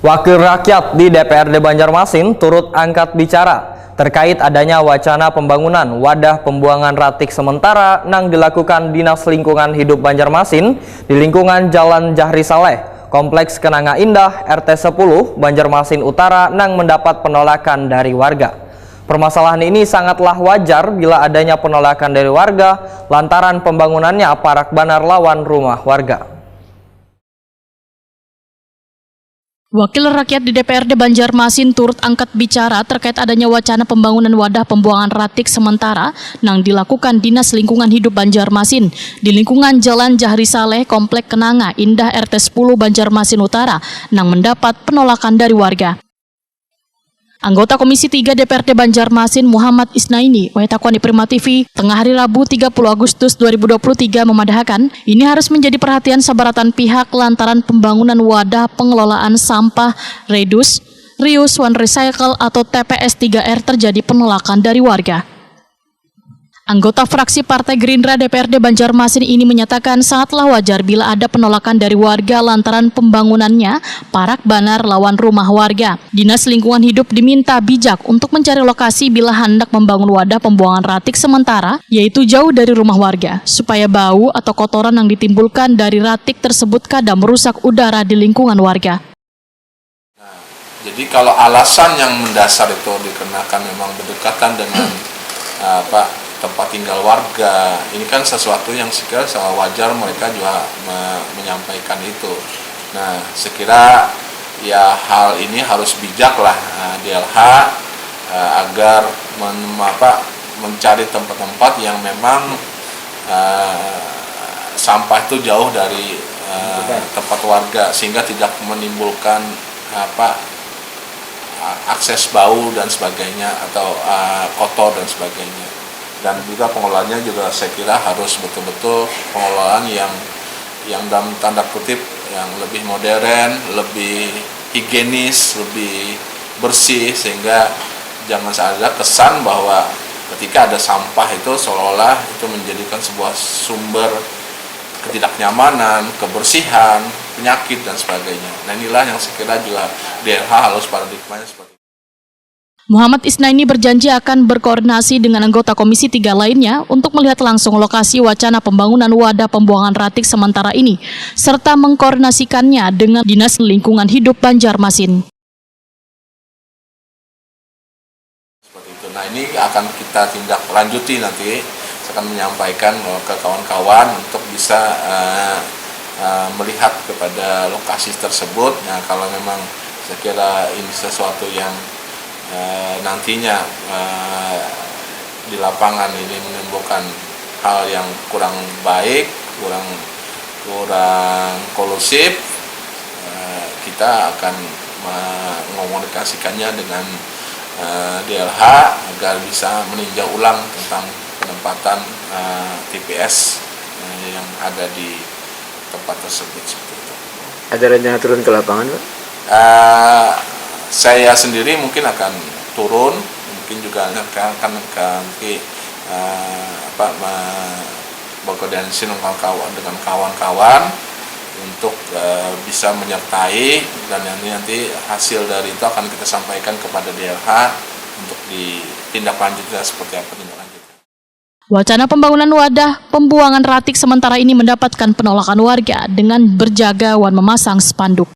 Wakil rakyat di DPRD Banjarmasin turut angkat bicara terkait adanya wacana pembangunan wadah pembuangan ratik sementara yang dilakukan Dinas Lingkungan Hidup Banjarmasin di lingkungan Jalan Jahri Saleh, Kompleks Kenanga Indah, RT 10, Banjarmasin Utara yang mendapat penolakan dari warga. Permasalahan ini sangatlah wajar bila adanya penolakan dari warga lantaran pembangunannya parak banar lawan rumah warga. Wakil rakyat di DPRD Banjarmasin turut angkat bicara terkait adanya wacana pembangunan wadah pembuangan ratik sementara yang dilakukan Dinas Lingkungan Hidup Banjarmasin di lingkungan Jalan Jahri Saleh, Komplek Kenanga Indah, RT 10, Banjarmasin Utara yang mendapat penolakan dari warga. Anggota Komisi 3 DPRD Banjarmasin Muhammad Isnaini, Wahitakwani Prima TV, tengah hari Rabu 30 Agustus 2023 memadahkan ini harus menjadi perhatian sabaratan pihak lantaran pembangunan wadah pengelolaan sampah Reduce, Reuse, One Recycle atau TPS 3R terjadi penolakan dari warga. Anggota fraksi Partai Gerindra DPRD Banjarmasin ini menyatakan sangatlah wajar bila ada penolakan dari warga lantaran pembangunannya parak banar lawan rumah warga. Dinas Lingkungan Hidup diminta bijak untuk mencari lokasi bila hendak membangun wadah pembuangan ratik sementara, yaitu jauh dari rumah warga, supaya bau atau kotoran yang ditimbulkan dari ratik tersebut kadang merusak udara di lingkungan warga. Jadi kalau alasan yang mendasar itu dikenakan memang berdekatan dengan tempat tinggal warga, ini kan sesuatu yang sekiranya sangat wajar mereka juga menyampaikan itu. Nah, sekira ya hal ini harus bijak lah DLH agar mencari tempat-tempat yang memang sampah itu jauh dari tempat warga sehingga tidak menimbulkan akses bau dan sebagainya atau kotor dan sebagainya. Dan juga pengelolaannya juga saya kira harus betul-betul pengelolaan yang dalam tanda kutip yang lebih modern, lebih higienis, lebih bersih, sehingga jangan ada kesan bahwa ketika ada sampah itu seolah-olah itu menjadikan sebuah sumber ketidaknyamanan, kebersihan, penyakit dan sebagainya. Nah, inilah yang saya kira juga DLH harus paradigmanya seperti itu. Muhammad Isnaini berjanji akan berkoordinasi dengan anggota Komisi 3 lainnya untuk melihat langsung lokasi wacana pembangunan wadah pembuangan ratik sementara ini, serta mengkoordinasikannya dengan Dinas Lingkungan Hidup Banjarmasin. Seperti itu. Nah, ini akan kita tindak lanjuti nanti. Saya akan menyampaikan ke kawan-kawan untuk bisa melihat kepada lokasi tersebut. Nah, kalau memang saya kira ini sesuatu yang nantinya di lapangan ini menimbulkan hal yang kurang baik, kurang kolusif, kita akan mengomunikasikannya dengan DLH agar bisa meninjau ulang tentang penempatan TPS yang ada di tempat tersebut. Seperti itu. Ada rencana turun ke lapangan, Pak? Saya sendiri mungkin akan turun, mungkin juga akan nanti berkoordinasi dengan kawan-kawan untuk bisa menyertai, dan nanti hasil dari itu akan kita sampaikan kepada DLH untuk ditindaklanjutnya seperti apa tindak-lanjutnya. Wacana pembangunan wadah pembuangan ratik sementara ini mendapatkan penolakan warga dengan berjaga dan memasang spanduk.